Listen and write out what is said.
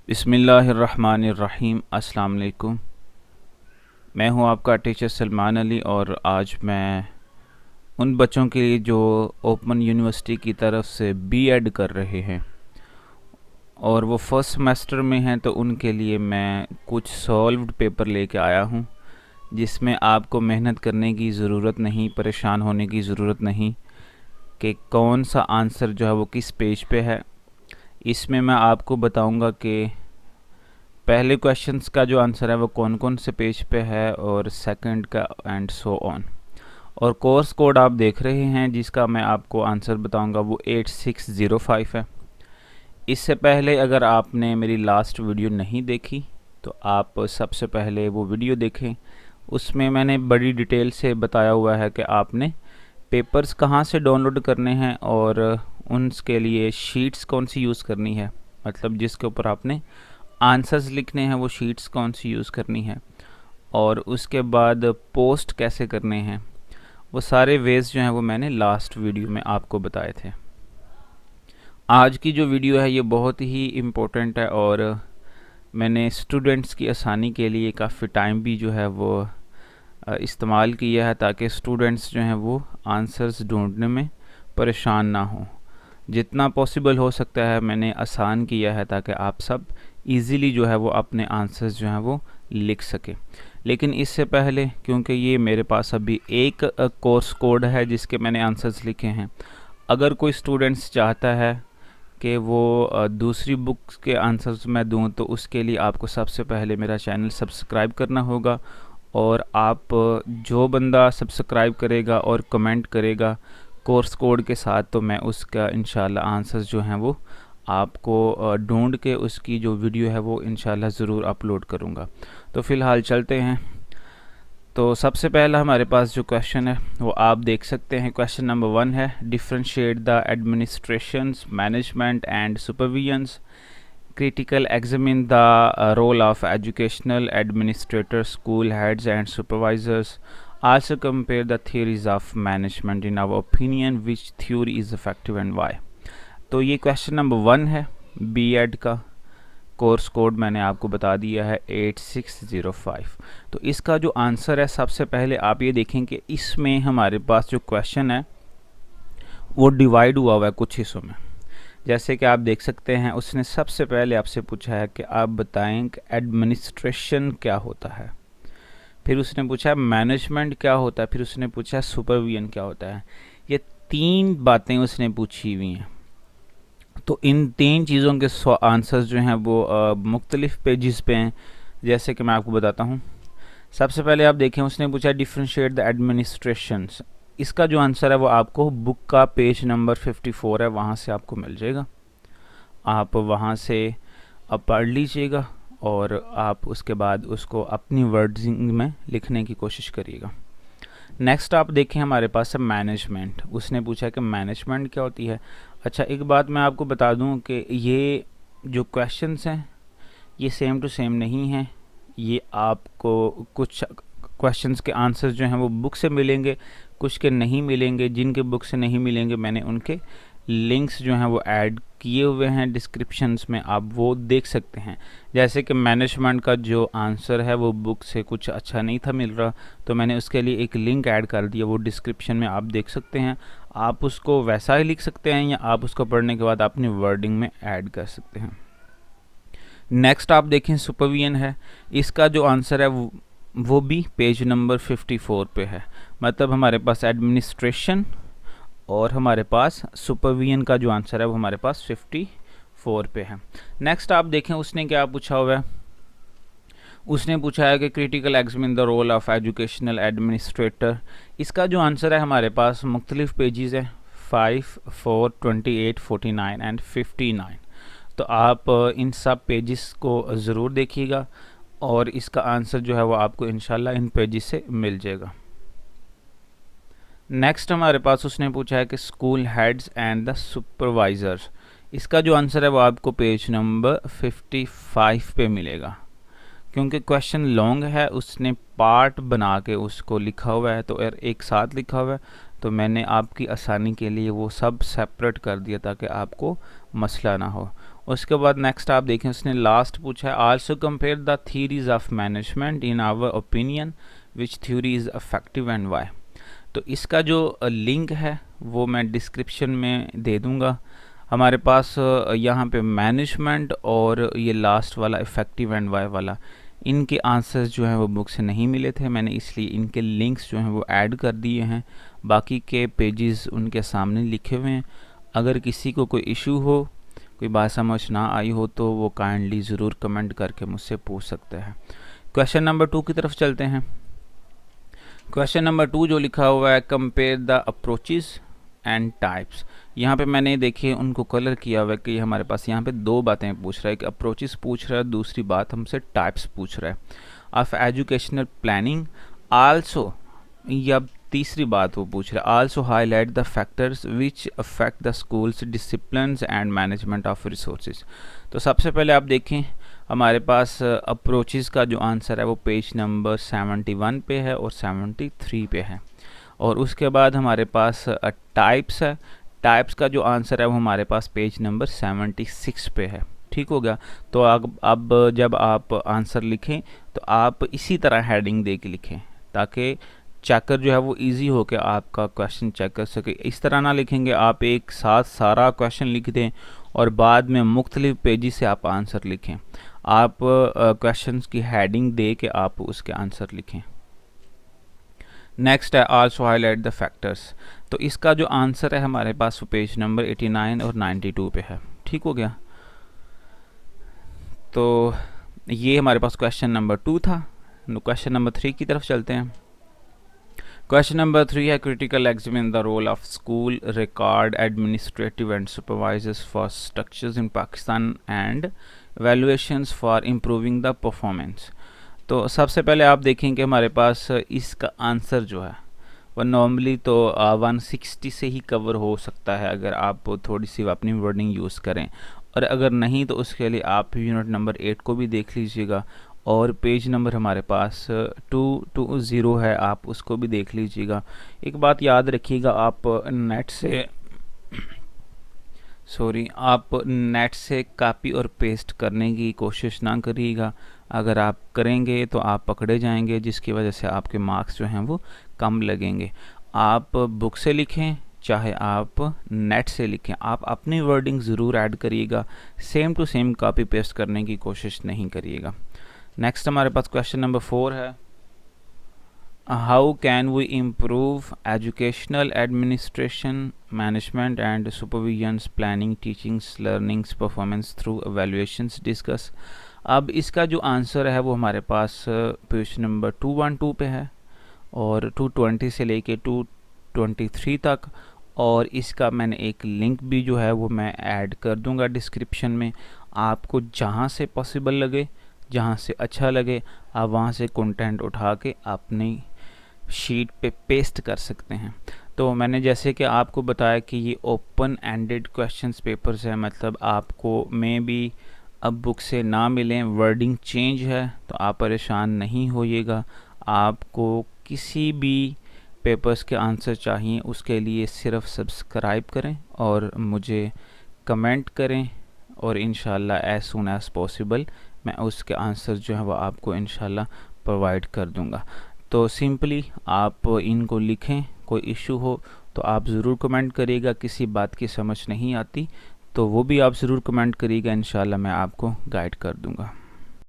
बिस्मिल्लाहिर्रहमानिर्रहीम। अस्सलाम वालेकुम। मैं हूं आपका टीचर सलमान अली और आज मैं उन बच्चों के लिए जो ओपन यूनिवर्सिटी की तरफ से बीएड कर रहे हैं और वो फर्स्ट सेमेस्टर में हैं, तो उनके लिए मैं कुछ सॉल्व्ड पेपर लेके आया हूं, जिसमें आपको मेहनत करने की ज़रूरत नहीं, परेशान होने की ज़रूरत नहीं कि कौन सा आंसर जो है वो किस पेज पे है। इसमें मैं आपको बताऊंगा कि पहले क्वेश्चंस का जो आंसर है वो कौन कौन से पेज पे है और सेकंड का एंड सो ऑन। और कोर्स कोड आप देख रहे हैं जिसका मैं आपको आंसर बताऊंगा वो 8605 है। इससे पहले अगर आपने मेरी लास्ट वीडियो नहीं देखी तो आप सबसे पहले वो वीडियो देखें। उसमें मैंने बड़ी डिटेल से बताया हुआ है कि आपने पेपर्स कहाँ से डाउनलोड करने हैं और उनके लिए शीट्स कौन सी यूज़ करनी है, मतलब जिसके ऊपर आपने आंसर्स लिखने हैं वो शीट्स कौन सी यूज़ करनी है, और उसके बाद पोस्ट कैसे करने हैं। वो सारे वेज जो हैं वो मैंने लास्ट वीडियो में आपको बताए थे। आज की जो वीडियो है ये बहुत ही इम्पोर्टेंट है और मैंने स्टूडेंट्स की आसानी के लिए काफ़ी टाइम भी जो है वो इस्तेमाल किया है ताकि स्टूडेंट्स जो हैं वो आंसर्स ढूंढने में परेशान ना हों। जितना पॉसिबल हो सकता है मैंने आसान किया है ताकि आप सब इजीली जो है वो अपने आंसर्स जो हैं वो लिख सके। लेकिन इससे पहले, क्योंकि ये मेरे पास अभी एक कोर्स कोड है जिसके मैंने आंसर्स लिखे हैं, अगर कोई स्टूडेंट्स चाहता है कि वो दूसरी बुक्स के आंसर्स मैं दूं तो उसके लिए आपको सबसे पहले मेरा चैनल सब्सक्राइब करना होगा। और आप जो बंदा सब्सक्राइब करेगा और कमेंट करेगा कोर्स कोड के साथ, तो मैं उसका इंशाल्लाह आंसर्स जो हैं वो आपको ढूंढ के उसकी जो वीडियो है वो इंशाल्लाह ज़रूर अपलोड करूँगा। तो फ़िलहाल चलते हैं। तो सबसे पहला हमारे पास जो क्वेश्चन है वो आप देख सकते हैं। क्वेश्चन नंबर 1 है, differentiate the administrations, management and supervisions, critical examine the role of educational administrators, school heads and supervisors. Also compare the theories of management. In our opinion, which theory is effective and why? तो ये question number 1 है। BEd का course code मैंने आपको बता दिया है 8605। तो इसका जो आंसर है, सबसे पहले आप ये देखें कि इसमें हमारे पास जो क्वेश्चन है वो डिवाइड हुआ हुआ है कुछ हिस्सों में। जैसे कि आप देख सकते हैं, उसने सबसे पहले आपसे पूछा है कि आप बताएं कि एडमिनिस्ट्रेशन क्या होता है, फिर उसने पूछा मैनेजमेंट क्या होता है, फिर उसने पूछा सुपरविजन क्या होता है। ये 3 बातें उसने पूछी हुई हैं। तो इन 3 चीज़ों के आंसर्स जो हैं वो मुख्तलिफ पेजेस पे हैं। जैसे कि मैं आपको बताता हूँ। सबसे पहले आप देखें, उसने पूछा डिफ्रेंशिएट द एडमिनिस्ट्रेशंस। इसका जो आंसर है वो आपको बुक का पेज नंबर 54 है, वहाँ से आपको मिल जाएगा। आप वहाँ से अब पढ़ लीजिएगा और आप उसके बाद उसको अपनी वर्डिंग में लिखने की कोशिश करिएगा। नेक्स्ट आप देखें, हमारे पास है मैनेजमेंट। उसने पूछा कि मैनेजमेंट क्या होती है। अच्छा, एक बात मैं आपको बता दूं कि ये जो क्वेश्चंस हैं ये सेम टू सेम नहीं हैं। ये आपको कुछ क्वेश्चंस के आंसर्स जो हैं वो बुक से मिलेंगे, कुछ के नहीं मिलेंगे। जिनके बुक से नहीं मिलेंगे मैंने उनके लिंक्स जो हैं वो ऐड किए हुए हैं डिस्क्रिप्शंस में, आप वो देख सकते हैं। जैसे कि मैनेजमेंट का जो आंसर है वो बुक से कुछ अच्छा नहीं था मिल रहा, तो मैंने उसके लिए एक लिंक ऐड कर दिया, वो डिस्क्रिप्शन में आप देख सकते हैं। आप उसको वैसा ही लिख सकते हैं या आप उसको पढ़ने के बाद अपनी वर्डिंग में ऐड कर सकते हैं। नेक्स्ट आप देखें, सुपरविजन है। इसका जो आंसर है वो भी पेज नंबर 54 पे है। मतलब हमारे पास एडमिनिस्ट्रेशन और हमारे पास सुपरविजन का जो आंसर है वो हमारे पास 54 पे है। नेक्स्ट आप देखें, उसने क्या पूछा हुआ है। उसने पूछा है कि critical examine the role of educational administrator. इसका जो आंसर है हमारे पास मुख्तलिफ पेजेस है, 5, 4, 28, 49 एंड 59। तो आप इन सब पेजेस को ज़रूर देखिएगा और इसका आंसर जो है वो आपको इंशाल्लाह इन पेजेस से मिल जाएगा। नेक्स्ट हमारे पास उसने पूछा है कि school heads and the supervisors. इसका जो आंसर है वो आपको पेज नंबर 55 पे मिलेगा। क्योंकि क्वेश्चन लॉन्ग है, उसने पार्ट बना के उसको लिखा हुआ है, तो एक साथ लिखा हुआ है, तो मैंने आपकी आसानी के लिए वो सब सेपरेट कर दिया ताकि आपको मसला ना हो। उसके बाद नेक्स्ट आप देखें, उसने लास्ट पूछा है also compare the theories of management in our opinion which theory is effective and why. तो इसका जो लिंक है वो मैं डिस्क्रिप्शन में दे दूंगा। हमारे पास यहाँ पे मैनेजमेंट और ये लास्ट वाला इफ़ेक्टिव एंड वाई वाला, इनके आंसर्स जो हैं वो बुक से नहीं मिले थे, मैंने इसलिए इनके लिंक्स जो हैं वो ऐड कर दिए हैं। बाकी के पेजेस उनके सामने लिखे हुए हैं। अगर किसी को कोई इशू हो, कोई बात समझ ना आई हो, तो वो काइंडली ज़रूर कमेंट करके मुझसे पूछ सकते हैं। क्वेश्चन नंबर 2 की तरफ चलते हैं। क्वेश्चन नंबर 2 जो लिखा हुआ है, compare the approaches and types. यहाँ पे मैंने देखिए उनको कलर किया हुआ है कि हमारे पास यहाँ पे दो बातें पूछ रहा है, कि अप्रोचेस पूछ रहा है, दूसरी बात हमसे टाइप्स पूछ रहा है ऑफ एजुकेशनल प्लानिंग आल्सो, या तीसरी बात वो पूछ रहा है also highlight the factors which affect the schools discipline and management of resources. तो सबसे पहले आप देखें हमारे पास अप्रोचेस का जो आंसर है वो पेज नंबर 71 पे है और 73 पे है। और उसके बाद हमारे पास टाइप्स है, टाइप्स का जो आंसर है वो हमारे पास पेज नंबर 76 पे है। ठीक हो गया। तो अब जब आप आंसर लिखें तो आप इसी तरह हेडिंग दे के लिखें, ताकि चेकर जो है वो इजी हो के आपका क्वेश्चन चेक कर सके। इस तरह ना लिखेंगे आप एक साथ सारा क्वेश्चन लिख दें और बाद में मुख्तलिफ पेजेस से आप आंसर लिखें। आप क्वेश्चंस की हेडिंग दे के आप उसके आंसर लिखें। नेक्स्ट है आल्सो हाईलाइट द फैक्टर्स। तो इसका जो आंसर है हमारे पास पेज नंबर 89 और 92 पे है। ठीक हो गया। तो ये हमारे पास क्वेश्चन नंबर 2 था। क्वेश्चन नंबर 3 की तरफ चलते हैं। क्वेश्चन नंबर 3 है critical examine the role of school record administrative and supervisors for structures in Pakistan and valuations for improving the performance. तो सबसे पहले आप देखें कि हमारे पास इसका आंसर जो है वह नॉर्मली तो 160 से ही कवर हो सकता है अगर आप थोड़ी सी अपनी वर्डिंग यूज़ करें, और अगर नहीं तो उसके लिए आप यूनिट नंबर 8 को भी देख लीजिएगा, और पेज नंबर हमारे पास 220 है, आप उसको भी देख लीजिएगा। एक बात याद रखिएगा, आप नेट से कॉपी और पेस्ट करने की कोशिश ना करिएगा। अगर आप करेंगे तो आप पकड़े जाएंगे, जिसकी वजह से आपके मार्क्स जो हैं वो कम लगेंगे। आप बुक से लिखें चाहे आप नेट से लिखें, आप अपनी वर्डिंग ज़रूर ऐड करिएगा, same to same copy paste करने की कोशिश नहीं करिएगा। नेक्स्ट हमारे पास क्वेश्चन नंबर 4 है, how can we improve educational administration management and supervisions planning teachings learnings performance through evaluations discuss. अब इसका जो आंसर है वो हमारे पास पेज नंबर 212 पे है और 220 से लेके 223 तक, और इसका मैंने एक लिंक भी जो है वो मैं ऐड कर दूंगा डिस्क्रिप्शन में। आपको जहाँ से पॉसिबल लगे, जहाँ से अच्छा लगे, आप वहाँ से कंटेंट उठा के अपनी शीट पे पेस्ट कर सकते हैं। तो मैंने जैसे कि आपको बताया कि ये ओपन एंडेड क्वेश्चंस पेपर्स है, मतलब आपको मे भी अब बुक से ना मिलें, वर्डिंग चेंज है, तो आप परेशान नहीं होइएगा। आपको किसी भी पेपर्स के आंसर चाहिए उसके लिए सिर्फ सब्सक्राइब करें और मुझे कमेंट करें, और इंशाल्लाह एज सून एज़ पॉसिबल मैं उसके आंसर जो है वो आपको इंशाल्लाह प्रोवाइड कर दूंगा। तो सिंपली आप इनको लिखें, कोई इशू हो तो आप ज़रूर कमेंट करिएगा, किसी बात की समझ नहीं आती तो वो भी आप ज़रूर कमेंट करिएगा, इंशाल्लाह मैं आपको गाइड कर दूंगा।